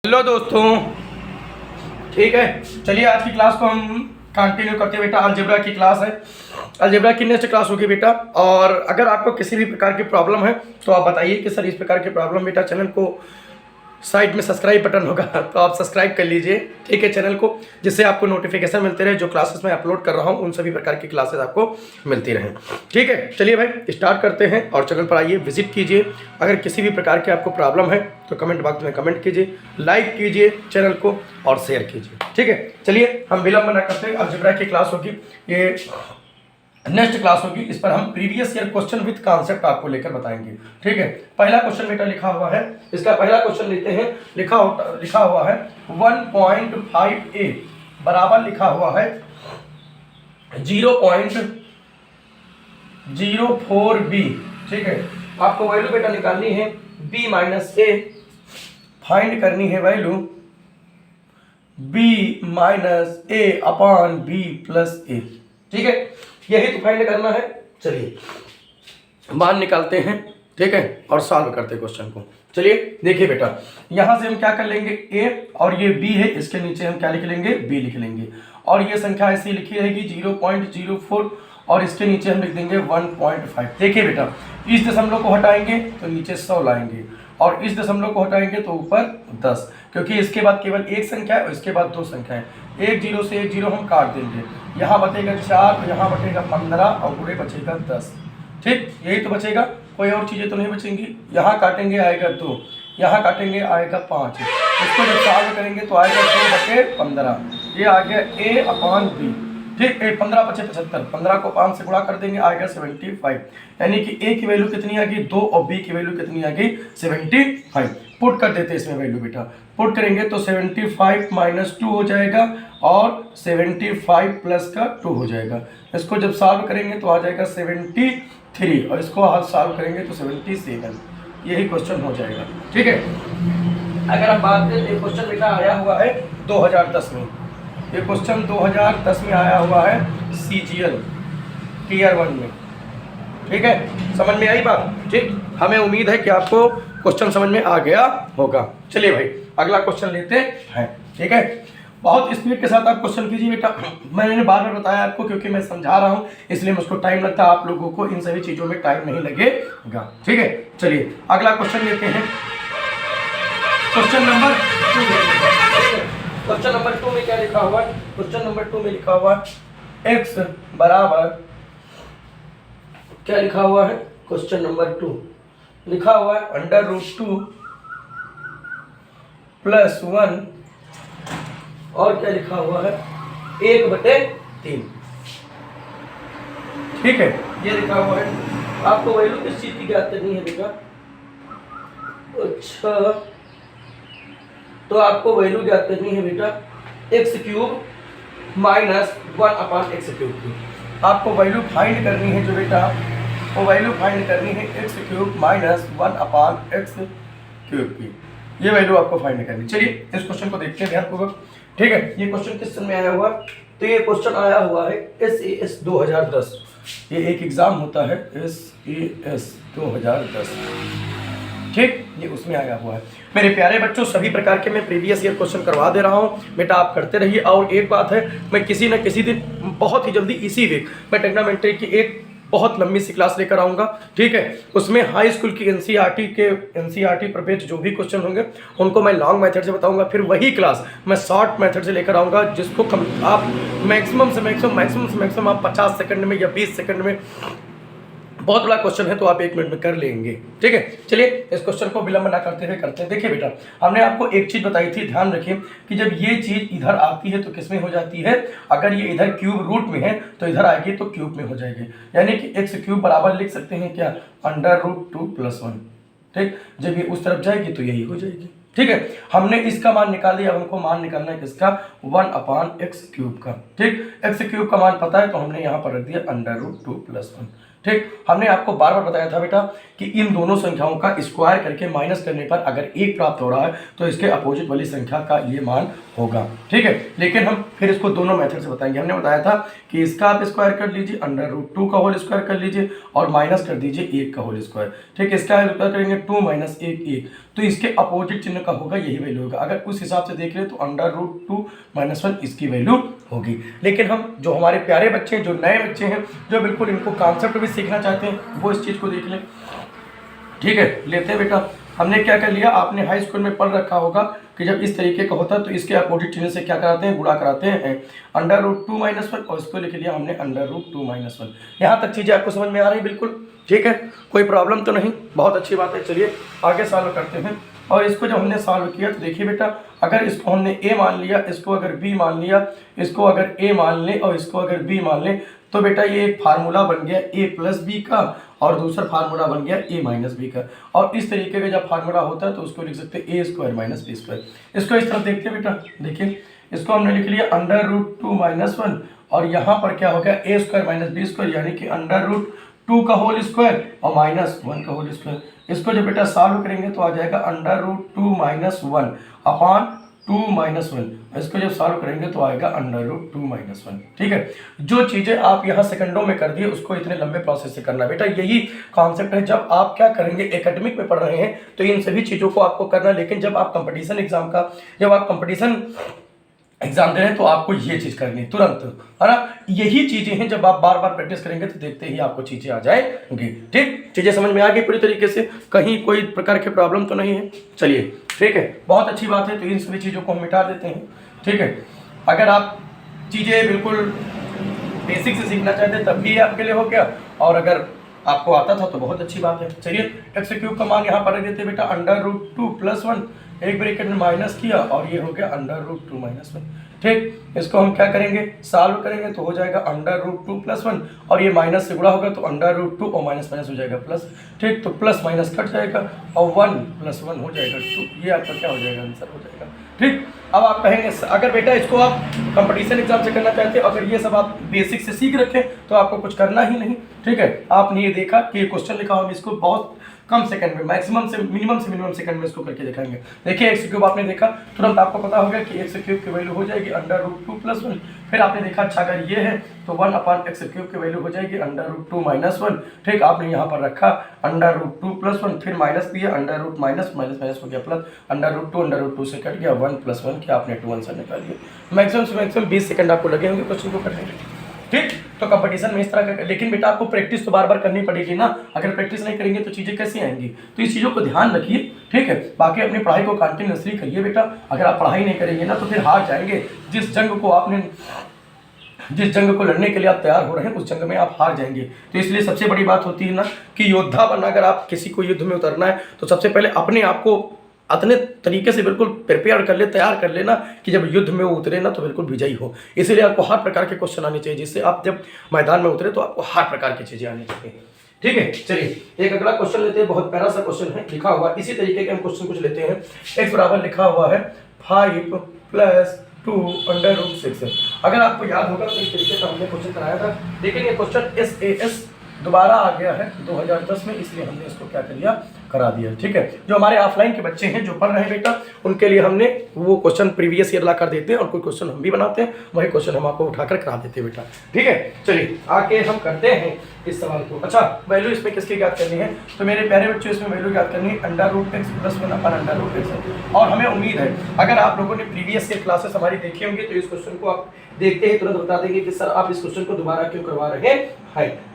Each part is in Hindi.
हेलो दोस्तों, ठीक है। चलिए आज की क्लास को हम कंटिन्यू करते हैं। बेटा अलजेब्रा की क्लास है। अलजेब्रा की नेक्स्ट क्लास होगी बेटा। और अगर आपको किसी भी प्रकार की प्रॉब्लम है तो आप बताइए कि सर इस प्रकार की प्रॉब्लम। बेटा चैनल को साइड में सब्सक्राइब बटन होगा तो आप सब्सक्राइब कर लीजिए, ठीक है, चैनल को, जिससे आपको नोटिफिकेशन मिलते रहे। जो क्लासेस मैं अपलोड कर रहा हूँ उन सभी प्रकार की क्लासेस आपको मिलती रहें, ठीक है। चलिए भाई स्टार्ट करते हैं और चैनल पर आइए, विजिट कीजिए। अगर किसी भी प्रकार की आपको प्रॉब्लम है तो कमेंट बॉक्स में कमेंट कीजिए, लाइक कीजिए चैनल को और शेयर कीजिए, ठीक है। चलिए हम विलंब न करते, अलजेब्रा की क्लास होगी, ये नेक्स्ट क्लास होगी। इस पर हम previous year question with concept आपको लेकर बताएंगे, ठीक है। पहला क्वेश्चन बेटा लिखा हुआ है, इसका पहला क्वेश्चन लेते हैं। लिखा हुआ है 1.5a बराबर लिखा हुआ है 0.04b, ठीक है। आपको वैल्यू बेटा निकालनी है b माइनस ए, फाइंड करनी है वैल्यू b माइनस ए अपॉन b प्लस ए, ठीक है। यही तो फाइंड करना है। चलिए मान निकालते हैं, ठीक है, और सॉल्व करते हैं क्वेश्चन को। चलिए देखिए बेटा, यहां से हम क्या कर लेंगे, a और ये b है, इसके नीचे हम क्या लिख लेंगे, b लिख लेंगे। और ये संख्या ऐसी लिखी रहेगी 0.04 और इसके नीचे हम लिख देंगे 1.5। देखिए बेटा, इस दशमलव को हटाएंगे तो नीचे 100 लाएंगे और इस दशमलव को हटाएंगे तो ऊपर 10, क्योंकि इसके बाद केवल एक संख्या है और इसके बाद दो संख्या है। एक जीरो से एक जीरो हम काट देंगे, यहाँ बचेगा 4, यहाँ बचेगा 15 और पूरे बचेगा 10, ठीक। यही तो बचेगा, कोई और चीज़ें तो नहीं बचेंगी। यहाँ काटेंगे आएगा 2, यहाँ काटेंगे आएगा 5, इसको जब सॉल्व करेंगे तो आएगा 2/15। ये आ गया a अपॉन b, ठीक। 15 × 5 = 75, 15 को 5 से गुणा कर देंगे आएगा 75, यानी कि a की वैल्यू कितनी आ गई 2 और b की वैल्यू कितनी आ गई 75। पुट कर देते हैं इसमें वैल्यू बेटा, पुट करेंगे तो 75 माइनस 2 हो जाएगा और 75 प्लस का 2 हो जाएगा। इसको जब सॉल्व करेंगे तो आ जाएगा 73 और इसको हल सॉल्व करेंगे तो 77। यही क्वेश्चन हो जाएगा, ठीक है। अगर हम बात करें, ये क्वेश्चन बेटा आया हुआ है 2010 में। ये क्वेश्चन 2010 में आया हुआ है CGL टीयर 1 में, ठीक है। समझ में आई बात, ठीक। हमें उम्मीद है कि आपको क्वेश्चन समझ में आ गया होगा। चलिए भाई अगला क्वेश्चन लेते हैं, ठीक है। बहुत स्पीड के साथ आप क्वेश्चन कीजिए बेटा। मैंने बार बार बताया आपको, क्योंकि मैं समझा रहा हूँ इसलिए मुझको टाइम लगता है, आप लोगों को इन सभी चीज़ों में टाइम नहीं लगेगा, ठीक है। चलिए अगला क्वेश्चन लेते हैं। क्वेश्चन नंबर 2 में क्या लिखा हुआ है, क्वेश्चन नंबर 2 में लिखा हुआ है x बराबर, क्या लिखा हुआ है, क्वेश्चन नंबर 2 लिखा हुआ है √2 + 1 और क्या लिखा हुआ है 1/3, ठीक है। ये लिखा हुआ है। आपको वैल्यू किस चीज की ज्ञात करनी है बेटा, अच्छा, तो आपको वैल्यू ज्ञात करनी है बेटा x³ - 1/x³ की। आपको वैल्यू फाइंड करनी है जो बेटा, वो वैल्यू फाइंड करनी है x³ - 1/x³ की। ये वैल्यू आपको फाइंड करनी। चलिए इस क्वेश्चन को देखते हैं ध्यानपूर्वक, ठीक है। ये क्वेश्चन किस सन में आया हुआ, तो ये क्वेश्चन आया हुआ है SAS 2010। ये एक एग्जाम होता है SAS 2010, ठीक। ये उसमें आया हुआ है। मेरे प्यारे बच्चों, सभी प्रकार के मैं प्रीवियस ईयर क्वेश्चन करवा दे रहा हूँ बेटा, आप करते रहिए। और एक बात है, मैं किसी न किसी दिन बहुत ही जल्दी इसी वीक मैं ट्रिग्नोमेट्री की एक बहुत लंबी सी क्लास लेकर आऊँगा, ठीक है। उसमें हाई स्कूल की एनसीईआरटी पर बेस्ड जो भी क्वेश्चन होंगे उनको मैं लॉन्ग मेथड से बताऊंगा। फिर वही क्लास मैं शॉर्ट मेथड से लेकर आऊँगा, जिसको आप मैक्सिमम से मैक्सिमम आप 50 सेकंड में या 20 सेकंड में, बहुत बड़ा क्वेश्चन है तो आप 1 मिनट में कर लेंगे, ठीक है। चलिए इस क्वेश्चन को विलंब ना करते हुए करते हैं। देखिए बेटा, हमने आपको एक चीज़ बताई थी, ध्यान रखिए कि जब ये चीज़ इधर आती है तो किस में हो जाती है, अगर ये इधर क्यूब रूट में है तो इधर आएगी तो क्यूब में हो जाएगी। यानी कि x³ बराबर लिख सकते हैं क्या, √2 + 1, ठीक। जब ये उस तरफ जाएगी तो यही हो जाएगी, ठीक है। हमने इसका मान निकाल दिया, अब हमको मान निकालना है किसका, 1/x³ का, ठीक। x³ का मान पता है तो हमने यहाँ पर रख दिया √2 + 1, ठीक। हमने आपको बार बार बताया था बेटा कि इन दोनों संख्याओं का स्क्वायर करके माइनस करने पर अगर 1 प्राप्त हो रहा है तो इसके अपोजिट वाली संख्या का ये मान होगा, ठीक है। लेकिन हम फिर इसको दोनों मेथड से बताएंगे। हमने बताया था कि इसका आप स्क्वायर कर लीजिए, √2 का होल स्क्वायर कर लीजिए और माइनस कर दीजिए 1 का होल स्क्वायर, ठीक। इसका स्क्वायर करेंगे 2 - 1 1, तो इसके अपोजिट चिन्ह का होगा यही वैल्यू होगा। अगर उस हिसाब से देख रहे तो √2 - 1 इसकी वैल्यू होगी। लेकिन हम जो हमारे प्यारे बच्चे हैं, जो नए बच्चे हैं, जो बिल्कुल इनको कॉन्सेप्ट भी सीखना चाहते हैं, वो इस चीज़ को देख लें। ठीक है, लेते हैं बेटा। हमने क्या कर लिया, आपने हाई स्कूल में पढ़ रखा होगा कि जब इस तरीके का होता है तो इसके अपोजिट चिन्ह से क्या कराते हैं, गुणा कराते हैं √2 - 1, और इसको लिख लिया हमने √2 - 1। यहाँ तक चीज़ें आपको समझ में आ रही बिल्कुल? ठीक है, कोई प्रॉब्लम तो नहीं, बहुत अच्छी बात है। चलिए आगे सॉल्व करते हैं। और इसको जब हमने सॉल्व किया तो देखिए बेटा, अगर इसको हमने a मान लिया, इसको अगर b मान लिया, इसको अगर a मान ले और इसको अगर b मान ले, तो बेटा ये एक फार्मूला बन गया a + b का, और दूसरा फार्मूला बन गया a - b का। और इस तरीके का जब फार्मूला होता है तो उसको लिख सकते हैं a² - b²। इसको इस तरह देखते हैं बेटा, देखिए इसको हमने लिख लिया √2 - 1, और यहाँ पर क्या हो गया, a² - b², यानी कि √2 का होल स्क्वायर और -1 का होल स्क्वायर। इसको जब बेटा सॉल्व करेंगे तो आ जाएगा √2 - 1 अपान 2 - 1। इसको जब सॉल्व करेंगे तो आएगा √2 - 1। ठीक है, जो चीज़ें आप यहाँ सेकंडों में कर दिए उसको इतने लंबे प्रोसेस से करना बेटा, यही कॉन्सेप्ट है। जब आप क्या करेंगे, एकेडमिक में पढ़ रहे हैं तो इन सभी चीज़ों को आपको करना, लेकिन जब आप कंपटीशन एग्जाम का, जब आप कंपटीशन एग्जाम दे रहे हैं तो आपको ये चीज़ करनी तुरंत, है ना। यही चीज़ें हैं, जब आप बार बार प्रैक्टिस करेंगे तो देखते ही आपको चीज़ें आ जाएंगी। ठीक, चीज़ें समझ में आ गई पूरी तरीके से, कहीं कोई प्रकार की प्रॉब्लम तो नहीं है। चलिए ठीक है, बहुत अच्छी बात है। तो इन सभी चीज़ों को हम मिटा देते हैं। ठीक है, अगर आप चीज़ें बिल्कुल बेसिक से सीखना चाहते हैं तब भी आपके लिए हो गया, और अगर आपको आता था तो बहुत अच्छी बात है। चलिए x³ का मान यहाँ पर रख देते हैं बेटा, √2 + 1, एक ब्रैकेट में माइनस किया, और ये हो गया √2 - 1। ठीक, इसको हम क्या करेंगे, सॉल्व करेंगे तो हो जाएगा √2 + 1, और ये माइनस से गुणा होगा तो √2 और माइनस माइनस हो जाएगा प्लस। ठीक, तो प्लस माइनस कट जाएगा और 1 + 1 हो जाएगा 2। ये आपका क्या हो जाएगा, आंसर हो जाएगा। ठीक, अब आप कहेंगे अगर बेटा इसको आप कंपटीशन एग्जाम से करना चाहते हैं, अगर ये सब आप बेसिक से सीख रखें तो आपको कुछ करना ही नहीं। ठीक है, आपने ये देखा कि ये क्वेश्चन लिखा होगा, इसको बहुत कम सेकंड में, मैक्सिमम से मिनिमम सेकंड में इसको करके दिखाएंगे। देखिए x³ आपने देखा, तुरंत आपको पता होगा कि x³ की वैल्यू हो जाएगी √2 + 1। फिर आपने देखा अच्छा अगर ये है तो 1 अपान x³ की वैल्यू हो जाएगी √2 - 1। ठीक, आपने यहाँ पर रखा √2 + 1, फिर माइनस दिया, √ माइनस माइनस हो गया प्लस, √2 से कट गया, 1 + 1 किया, आपने 2 आंसर निकाल दिया। मैक्सिमम से मैक्सिमम 20 सेकंड आपको लगे होंगे क्वेश्चन को करने में। ठीक, तो कंपटीशन में इस तरह का, लेकिन बेटा आपको प्रैक्टिस तो बार बार करनी पड़ेगी ना। अगर प्रैक्टिस नहीं करेंगे तो चीज़ें कैसे आएंगी, तो इस चीज़ों को ध्यान रखिए। ठीक है, बाकी अपनी पढ़ाई को कंटिन्यूअसली करिए बेटा। अगर आप पढ़ाई नहीं करेंगे ना तो फिर हार जाएंगे। जिस जंग को लड़ने के लिए आप तैयार हो रहे हैं उस जंग में आप हार जाएंगे। तो इसलिए सबसे बड़ी बात होती है ना कि योद्धा बनना, अगर आप किसी को युद्ध में उतरना है तो सबसे पहले अपने आप को अपने तरीके से बिल्कुल प्रिपेयर कर ले, तैयार कर लेना कि जब युद्ध में वो उतरे ना तो बिल्कुल विजयी हो। इसीलिए आपको हर प्रकार के क्वेश्चन आने चाहिए, जिससे आप जब मैदान में उतरे तो आपको हर प्रकार की चीज़ें आनी चाहिए। ठीक है, चलिए एक अगला क्वेश्चन लेते हैं। बहुत प्यारा सा क्वेश्चन है, लिखा हुआ इसी तरीके के हम क्वेश्चन कुछ लेते हैं। x बराबर लिखा हुआ है 5 + 2 √6। अगर आपको याद होगा तो इस तरीके से हमने क्वेश्चन कराया था, लेकिन ये क्वेश्चन SAS दोबारा आ गया है 2010 में, इसलिए हमने इसको क्या कर लिया, करा दिया। ठीक है, जो हमारे ऑफलाइन के बच्चे हैं जो पढ़ रहे हैं बेटा, उनके लिए हमने वो क्वेश्चन प्रीवियस ईयर ला कर देते हैं, और कोई क्वेश्चन हम भी बनाते हैं, वही क्वेश्चन हम आपको उठाकर करा देते हैं बेटा। ठीक है, चलिए आगे हम करते हैं इस सवाल को। अच्छा, वैल्यू इसमें किसकी ज्ञात करनी है, तो मेरे प्यारे बच्चों इसमें वैल्यू ज्ञात करनी है √x + 1 अपान √x। और हमें उम्मीद है अगर आप लोगों ने प्रीवियस ईयर क्लासेस हमारी देखी होंगी तो इस क्वेश्चन को आप देखते ही तुरंत बता देंगे कि सर आप इस क्वेश्चन को दोबारा क्यों करवा रहे हैं।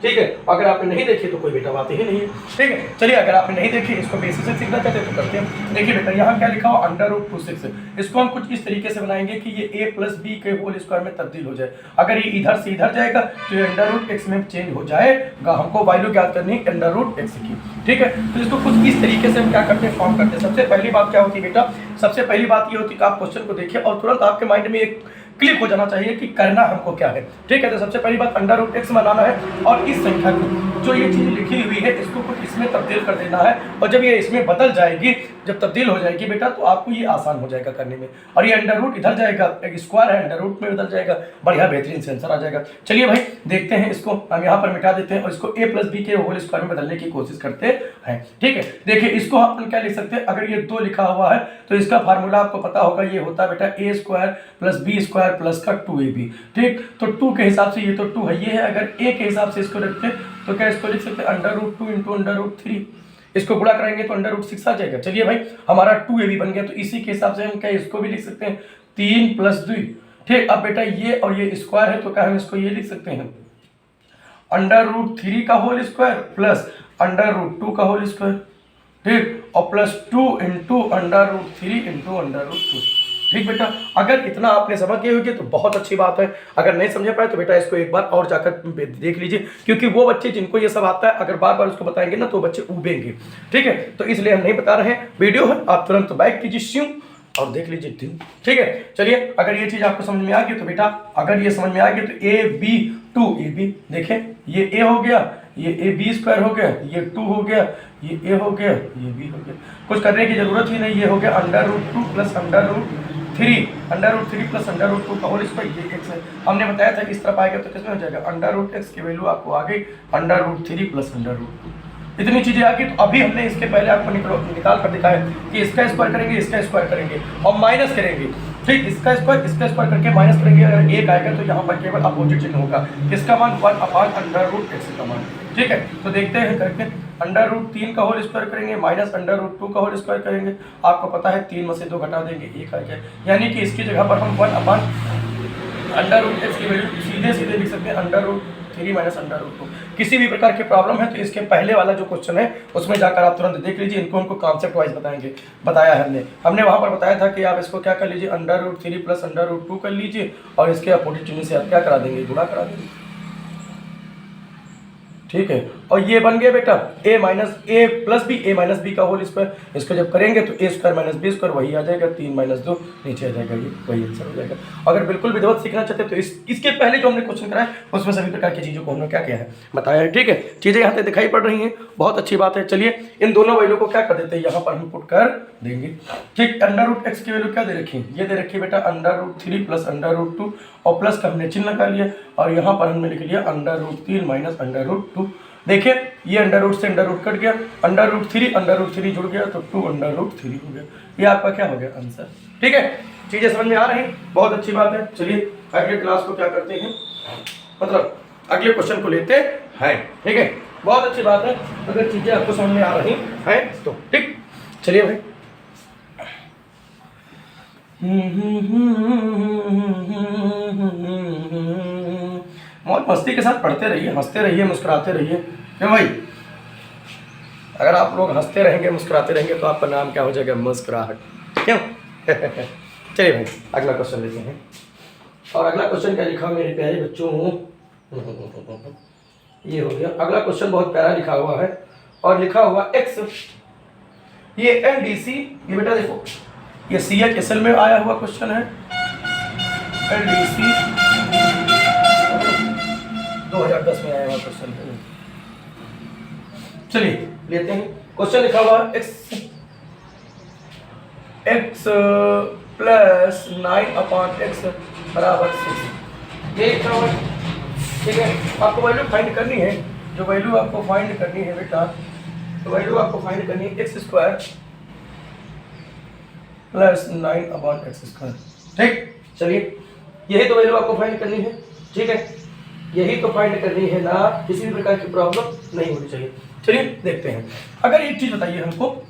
ठीक है, अगर आपने नहीं देखी तो कोई बेटा बात ही नहीं है। ठीक है, चलिए अगर आपने नहीं देखी, इसको बेसिक से सीखना चाहते हैं तो करते हैं। देखिए बेटा, यहाँ क्या लिखा हुआ √2 इसको हम कुछ इस तरीके से बनाएंगे कि ये a + b के होल स्क्वायर में तब्दील हो जाए। अगर ये इधर से इधर जाएगा तो ये √x में चेंज हो जाएगा। हमको वैल्यू ज्ञात करनी है √x की। ठीक है, तो इसको कुछ इस तरीके से हम क्या करते हैं, फॉर्म करते हैं। सबसे पहली बात क्या होती है बेटा, सबसे पहली बात ये होती है कि आप क्वेश्चन को देखिए और तुरंत आपके माइंड में एक क्लिक हो जाना चाहिए कि करना हमको क्या है। ठीक है, तो सबसे पहली बात √x बनाना है, और इस संख्या को जो ये चीज़ लिखी हुई है इसको कुछ इसमें तब्दील कर देना है, और जब ये इसमें बदल जाएगी, जब तब्दील हो जाएगी बेटा, तो आपको ये आसान हो जाएगा करने में। और ये √ इधर जाएगा, एक स्क्वायर है √ में बदल जाएगा, बढ़िया बेहतरीन से आंसर आ जाएगा। चलिए भाई देखते हैं, इसको हम यहाँ पर मिटा देते हैं और इसको a + b के होल स्क्वायर में बदलने की कोशिश करते हैं। ठीक है, देखिए इसको हम क्या लिख सकते हैं, अगर ये 2 लिखा हुआ है तो इसका फार्मूला आपको पता होगा, ये होता है बेटा a² + b² प्लस का 2ab। ठीक, तो 2 के हिसाब से ये तो 2 है, ये है। अगर a के हिसाब से इसको रखते हैं तो क्या इसको लिख सकते हैं √2 × √3। इसको गुणा करेंगे तो √6 आ जाएगा। चलिए भाई हमारा 2ab बन गया। तो इसी के हिसाब से हम क्या इसको भी लिख सकते हैं 3 + 2। ठीक, अब बेटा ये और ये स्क्वायर है तो क्या हम इसको ये लिख सकते हैं √3 का होल स्क्वायर प्लस √2 का होल स्क्वायर। ठीक, और प्लस 2 × √3 × √2। ठीक बेटा, अगर इतना आपने समझ गए होंगे तो बहुत अच्छी बात है। अगर नहीं समझ पाए तो बेटा इसको एक बार और जाकर देख लीजिए, क्योंकि वो बच्चे जिनको ये सब आता है अगर बार बार उसको बताएंगे ना तो बच्चे उबेंगे। ठीक है, तो इसलिए हम नहीं बता रहे हैं। वीडियो है आप तुरंत बैक कीजिए स्यूं और देख लीजिए ट्यू। ठीक है, चलिए अगर ये चीज आपको समझ में आ गई तो बेटा अगर ये समझ में आ गई तो AB देखें ये a हो गया, ये AB² हो गया, ये 2 हो गया, ये a हो गया, ये b हो गया। कुछ करने की जरूरत ही नहीं, ये हो गया √2 + √3 + √2 का होल स्क्वायर, ये x है। हमने बताया था कि इस तरफ आएगा तो किसमें हो जाएगा √x की वैल्यू आपको आ गई √3 + √2। इतनी चीजें आ गई। तो अभी हमने इसके पहले आपको निकाल कर दिखाया कि इसका स्क्वायर करेंगे, इसका स्क्वायर करेंगे और माइनस करेंगे। ठीक, इसका स्क्वायर करके माइनस करेंगे। अगर एक आएगा तो यहाँ पर केवल अपोजिट चिन्ह होगा, किसका मान 1/√x का मान। ठीक है, तो देखते हैं करके √3 का होल स्क्वायर करेंगे माइनस √2 का होल स्क्वायर करेंगे। आपको पता है 3 में से 2 घटा देंगे 1 आ जाए, यानी कि इसकी जगह पर हम 1/√x की वैल्यू सीधे लिख सकते हैं √3 - √2। किसी भी प्रकार की प्रॉब्लम है तो इसके पहले वाला जो क्वेश्चन है उसमें जाकर आप तुरंत देख लीजिए। इनको कॉन्सेप्ट वाइज बताया है हमने वहां पर बताया था कि आप इसको क्या कर लीजिए √3 + √2 कर लीजिए और इसके अपोजिट चिन्ह से आप क्या करा देंगे, गुणा करा देंगे। ठीक है, और ये बन गया बेटा a + b का होल स्क्वायर। इसको जब करेंगे तो a² - b² वही आ जाएगा, 3 - 2 नीचे आ जाएगा, ये वही आंसर हो जाएगा। अगर बिल्कुल विधिवत सीखना चाहते हैं तो इसके पहले जो हमने क्वेश्चन कराया उसमें सभी प्रकार की चीज़ों को हमने क्या किया है बताया है। ठीक है, चीज़ें यहाँ पे दिखाई पड़ रही हैं, बहुत अच्छी बात है। चलिए इन दोनों वैल्यू को क्या कर देते हैं, यहाँ पर हम पुट कर देंगे। ठीक, √x की वैल्यू क्या दे रखी है, ये दे रखी है बेटा √3 + √2 और प्लस का हमने चिन्ह लगा लिया और यहाँ पर हमने लिख लिया √3 - √2। देखिए ये अंडर से अंडर कट गया, √3 जुड़ गया तो 2√3 हो गया। ये आपका क्या हो गया आंसर। ठीक है, चीजें समझ में आ रही हैं, बहुत अच्छी बात है। चलिए अगले क्लास को क्या करते हैं, मतलब अगले क्वेश्चन को लेते हैं। ठीक है, बहुत अच्छी बात है अगर चीजें आपको समझ में आ रही हैं तो। ठीक, चलिए भाई मौज मस्ती के साथ पढ़ते रहिए, हंसते रहिए, मुस्कुराते रहिए। क्यों भाई, अगर आप लोग हंसते रहेंगे मुस्कुराते रहेंगे तो आपका नाम क्या हो जाएगा, मुस्कुराहट। क्यों चलिए भाई अगला क्वेश्चन लेते हैं। और अगला क्वेश्चन क्या लिखा मेरे प्यारे बच्चों, ये हो गया अगला क्वेश्चन, बहुत प्यारा लिखा हुआ है और लिखा हुआ x, ये LDC, ये बेटा देखो ये CHSL में आया हुआ क्वेश्चन है। LDC 2010 में आया हुआ क्वेश्चन है। चलिए लेते हैं क्वेश्चन लिखा हुआ x + 9/x = 6, ये लिखा हुआ। ठीक है, आपको वैल्यू फाइंड करनी है, जो वैल्यू आपको फाइंड करनी है बेटा, तो वैल्यू आपको फाइंड करनी है x² + 9/x²। ठीक, चलिए यही तो वैल्यू आपको फाइंड करनी है। ठीक है, यही तो फाइंड करनी है ना, किसी भी प्रकार की प्रॉब्लम नहीं होनी चाहिए। चलिए देखते हैं। अगर एक चीज बताइए हमको,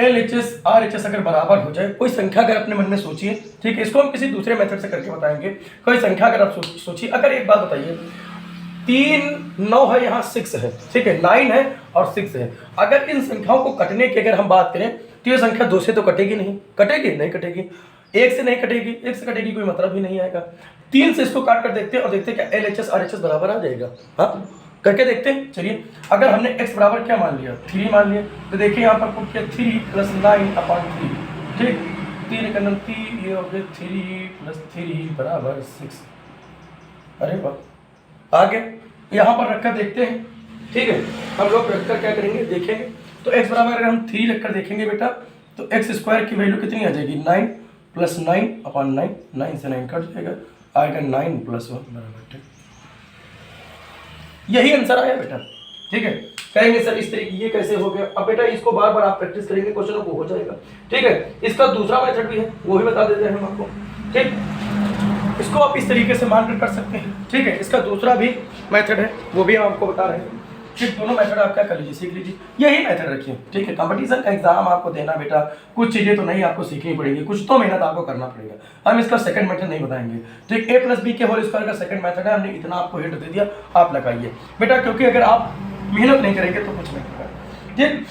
LHS RHS अगर बराबर हो जाए, कोई संख्या अगर अपने मन में सोचिए। ठीक है, इसको हम किसी दूसरे मेथड से करके बताएंगे। कोई संख्या अगर आप सोचिए, अगर एक बात बताइए 3 9 है, यहाँ 6 है। ठीक है, 9 है और 6 है। अगर इन संख्याओं को कटने की अगर हम बात करें तो ये संख्या 2 से तो कटेगी नहीं, नहीं कटेगी, 1 से नहीं कटेगी, 1 से कटेगी कोई मतलब ही नहीं आएगा। 3 से इसको काट कर देखते हैं और देखते हैं क्या LHS RHS बराबर आ जाएगा। हाँ, करके देखते हैं। चलिए अगर हमने x बराबर क्या मान लिया, 3 मान लिया, तो देखिए यहाँ पर पुट किया 3 + 9/3। ठीक, 3 का 3, ये हो गया 3 + 3 = 6। अरे वाह, आगे यहाँ पर रखकर देखते हैं। ठीक है, हम लोग रखकर क्या करेंगे देखेंगे। तो x बराबर अगर हम 3 रखकर देखेंगे बेटा तो x² की वैल्यू कितनी आ जाएगी, 9 + 9/9, 9 से 9 कट जाएगा, आएगा 9 + 1 बराबर 10। यही आंसर आया बेटा। ठीक है, कहेंगे सर इस तरीके ये कैसे हो गया। अब बेटा इसको बार बार आप प्रैक्टिस करेंगे, क्वेश्चन को हो जाएगा। ठीक है, इसका दूसरा मेथड भी है, वो भी बता देते हैं हम आपको। ठीक, इसको आप इस तरीके से मानकर कर सकते हैं। ठीक है, इसका दूसरा भी मेथड है, वो भी हम आपको बता रहे हैं। ठीक, दोनों मेथड आप क्या कर लीजिए, सीख लीजिए, यही मेथड रखिए। ठीक है, कंपटीशन का एग्जाम आपको देना बेटा, कुछ चीज़ें तो नहीं आपको सीखनी पड़ेगी, कुछ तो मेहनत आपको करना पड़ेगा। हम इसका सेकंड मेथड नहीं बताएंगे। ठीक, a प्लस बी के होल स्क्वायर का सेकंड मेथड है, हमने इतना आपको हिंट दे दिया, आप लगाइए बेटा, क्योंकि अगर आप मेहनत नहीं करेंगे तो कुछ नहीं होगा। ठीक,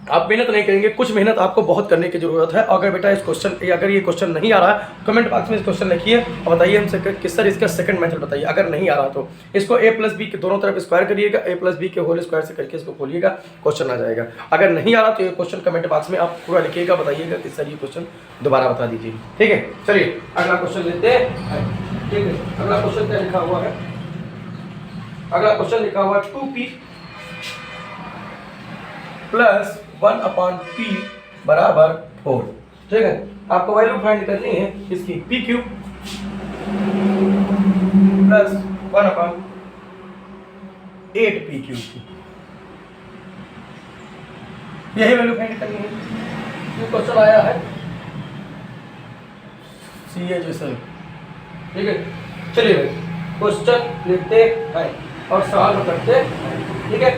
आप मेहनत नहीं करेंगे, कुछ मेहनत आपको बहुत करने की जरूरत है। अगर बेटा इस क्वेश्चन, अगर ये क्वेश्चन नहीं आ रहा है, कमेंट बॉक्स में इस क्वेश्चन लिखिए और बताइए हमसे कि सर इसका सेकंड मेथड बताइए। अगर नहीं आ रहा तो इसको a प्लस बी के दोनों तरफ स्क्वायर करिएगा, a प्लस बी के होल स्क्वायर से करके इसको खोलिएगा, क्वेश्चन आ जाएगा। अगर नहीं आ रहा तो ये क्वेश्चन कमेंट बॉक्स में आप पूरा लिखिएगा, बताइएगा कि सर ये क्वेश्चन दोबारा बता दीजिए। ठीक है, चलिए अगला क्वेश्चन लेते हैं। ठीक है, अगला क्वेश्चन क्या लिखा हुआ है? अगला क्वेश्चन लिखा हुआ है 2p प्लस 1/p बराबर 4। ठीक है, आपको वैल्यू फाइंड करनी है इसकी, p cube plus 1/8p cube की, यही वैल्यू फाइंड करनी है। ये क्वेश्चन आया है CA जैसे। ठीक है, चलिए क्वेश्चन लिखते हैं और सॉल्व करते हैं। ठीक है,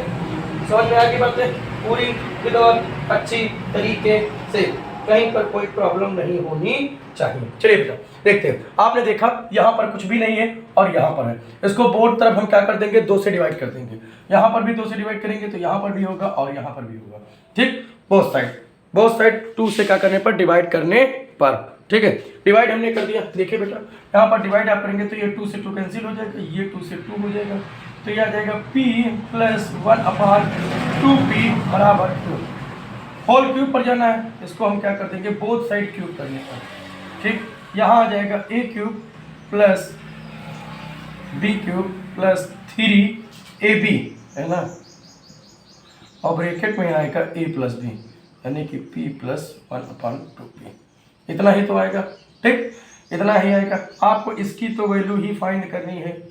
समझ में आ गई बातें पूरी विद्वत अच्छी तरीके से, कहीं पर कोई प्रॉब्लम नहीं होनी चाहिए। चलिए बेटा देखते हैं, आपने देखा यहाँ पर कुछ भी नहीं है और यहाँ पर है, इसको बोर्ड तरफ हम क्या कर देंगे, 2 से डिवाइड कर देंगे। यहाँ पर भी 2 से डिवाइड करेंगे तो यहाँ पर भी होगा और यहाँ पर भी होगा। ठीक, बोथ साइड 2 से क्या करने पर, डिवाइड करने पर। ठीक है, डिवाइड हमने कर दिया। देखिए बेटा यहाँ पर डिवाइड आप करेंगे तो ये 2 से 2 कैंसिल हो जाएगा, ये 2 से 2 हो जाएगा, तो यह आ जाएगा p प्लस 1/2p बराबर 2। होल क्यूब पर जाना है, इसको हम क्या कर देंगे, बोथ साइड क्यूब करने पर। ठीक, यहाँ आ जाएगा a cube plus b cube plus 3ab, है ना, और ब्रैकेट में आएगा a प्लस b, यानी कि p प्लस 1/2p। इतना ही तो आएगा। ठीक, इतना ही आएगा। आपको इसकी तो वैल्यू ही फाइंड करनी है,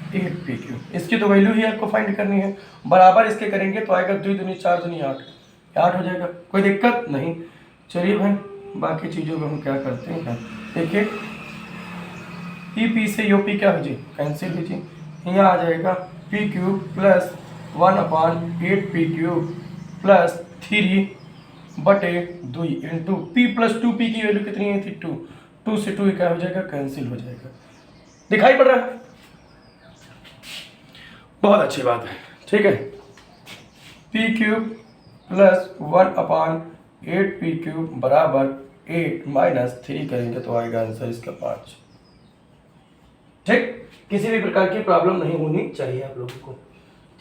8p क्यूब, इसकी तो वैल्यू ही आपको फाइंड करनी है। बराबर इसके करेंगे तो आएगा 2 दूनी 4 दूनी 8 हो जाएगा, कोई दिक्कत नहीं। चलिए भाई बाकी चीज़ों में हम क्या करते हैं, देखिए p से p क्या हो जी, कैंसिल हो जी, यहाँ आ जाएगा p cube plus 1/8p cube plus 3/2 into p plus 2p की वैल्यू कितनी है थी, 2 से 2 क्या हो जाएगा, कैंसिल हो जाएगा। दिखाई पड़ रहा है? बहुत अच्छी बात है। ठीक है, p cube plus 1/8p cube बराबर 8 माइनस 3 करेंगे तो आएगा आंसर इसका 5। ठीक, किसी भी प्रकार की प्रॉब्लम नहीं होनी चाहिए आप लोगों को।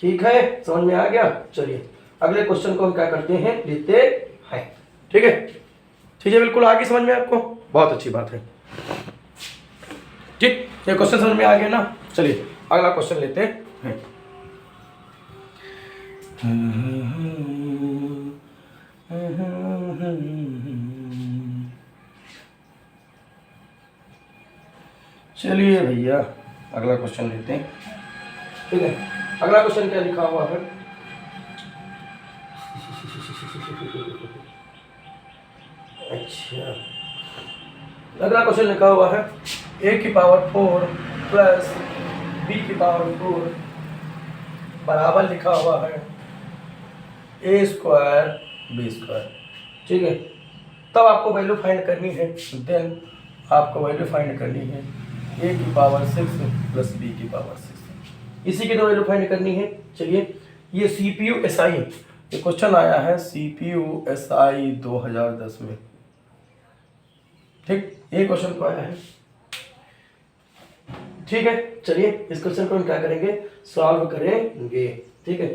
ठीक है, समझ में आ गया। चलिए अगले क्वेश्चन को हम क्या करते हैं, लेते हैं। ठीक है, चीजें बिल्कुल आ गई समझ में आपको, बहुत अच्छी बात है। ठीक, ये क्वेश्चन समझ में आ गया ना। चलिए अगला क्वेश्चन लेते हैं। चलिए भैया अगला क्वेश्चन लेते हैं। ठीक है, अगला क्वेश्चन क्या लिखा हुआ है, अच्छा अगला क्वेश्चन लिखा हुआ है a की पावर 4 प्लस b की पावर 4 बराबर लिखा हुआ है a स्क्वायर b स्क्वायर। ठीक है, तब आपको वैल्यू फाइंड करनी है, देन आपको वैल्यू फाइंड करनी है a की पावर 6 प्लस b की पावर 6, इसी की तो वैल्यू फाइंड करनी है। चलिए ये CPU SI, ये क्वेश्चन आया है CPU SI 2010 में। ठीक, ये क्वेश्चन को आया है। ठीक है, चलिए इस क्वेश्चन को हम क्या करेंगे, सॉल्व करेंगे। ठीक है,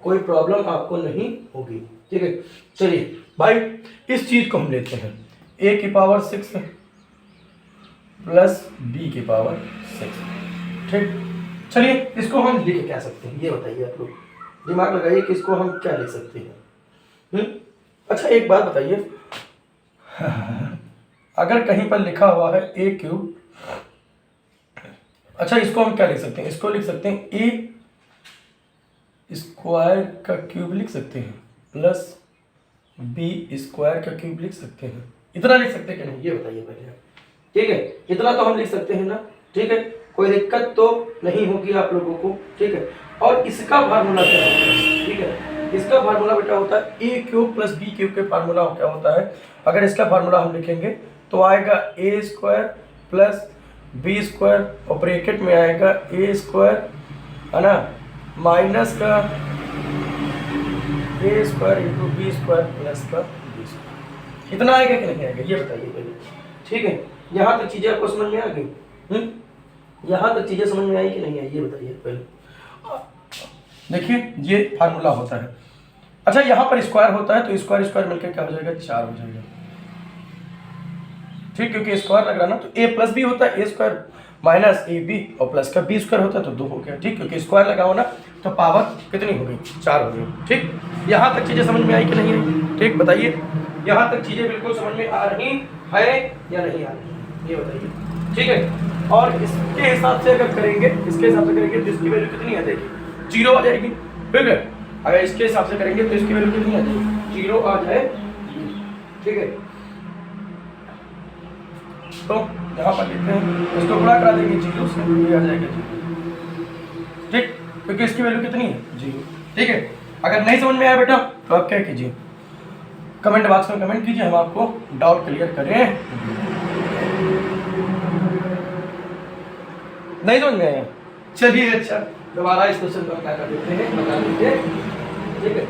कोई प्रॉब्लम आपको नहीं होगी। ठीक है, चलिए भाई इस चीज को हम लेते हैं, a की पावर 6 प्लस b की पावर 6। ठीक, चलिए इसको हम लिख क्या सकते हैं, ये बताइए आप लोग, दिमाग लगाइए कि इसको हम क्या लिख सकते हैं। अच्छा एक बात बताइए, अगर कहीं पर लिखा हुआ है a क्यूब, अच्छा इसको हम क्या लिख सकते हैं, इसको लिख सकते हैं a स्क्वायर का क्यूब लिख सकते हैं प्लस b स्क्वायर का क्यूब लिख सकते हैं। इतना लिख सकते हैं कि नहीं, ये बताइए पहले। ठीक है, इतना तो हम लिख सकते हैं ना। ठीक है, कोई दिक्कत तो नहीं होगी आप लोगों को, ठीक है। और इसका फार्मूला क्या होता है, ठीक है, इसका फार्मूला बेटा होता है ए क्यूब प्लस बी क्यूब के फार्मूला क्या होता है। अगर इसका फार्मूला हम लिखेंगे तो आएगा A square plus B square और ब्रैकेट में आएगा ए स्क्वायर, है ना, माइनस का A square into B square plus का बी स्क्वायर। इतना आएगा कि नहीं आएगा ये बताइए पहले, ठीक है। यहाँ तक चीजें आपको समझ में आ गई? यहाँ तक चीजें समझ में आई कि नहीं आई ये बताइए पहले। देखिए ये फार्मूला होता है। अच्छा यहाँ पर स्क्वायर होता है तो स्क्वायर स्क्वायर मिलकर क्या हो जाएगा, 4 हो जाएगा, ठीक, क्योंकि स्क्वायर लग रहा ना, तो ए प्लस बी होता है, ए स्क्वायर माइनस ए बी और प्लस का बी स्क्वायर होता है तो 2 हो गया, ठीक, क्योंकि स्क्वायर लगा हो ना तो पावर कितनी हो गई, 4 हो गई, ठीक। यहाँ तक चीजें समझ में आई कि नहीं आई, ठीक, बताइए यहाँ तक चीजें बिल्कुल समझ में आ रही है या नहीं आ रही ये बताइए, ठीक है। और इसके हिसाब से अगर करेंगे, इसके हिसाब से करेंगे तो इसकी वैल्यू कितनी आ जाएगी, 0 आ जाएगी, ठीक है। अगर इसके हिसाब से करेंगे तो इसकी वैल्यू कितनी आ जाएगी, 0 आ जाएगी, ठीक है। तो यहाँ पर लिखते हैं, इसको गुणा करा देंगे 0 से, ये आ जाएगा 0, ठीक, क्योंकि इसकी वैल्यू कितनी है, 0, ठीक है। अगर नहीं समझ में आया बेटा तो आप क्या कीजिए, कमेंट बॉक्स में कमेंट कीजिए, हम आपको डाउट क्लियर करें। नहीं समझ में आया, चलिए अच्छा दोबारा इस क्वेश्चन को क्या कर देते हैं, बता दीजिए, ठीक है।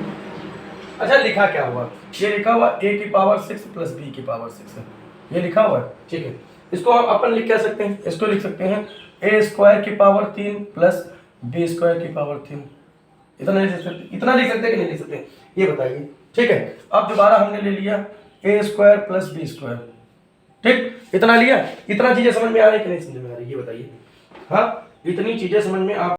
अच्छा लिखा क्या हुआ, ये लिखा हुआ a की पावर 6 प्लस b की पावर 6 है, ये लिखा हुआ है, ठीक है। इसको हम अपन लिख क्या सकते हैं, इसको लिख सकते हैं a स्क्वायर की पावर 3 प्लस b स्क्वायर की पावर 3। इतना लिख सकते, इतना लिख सकते कि नहीं लिख सकते ये बताइए, ठीक है। अब दोबारा हमने ले लिया a square plus b square, ठीक, इतना लिया। इतना चीजें समझ में आ रही कि नहीं समझ में आ रही ये बताइए, हाँ, इतनी चीजें समझ में आप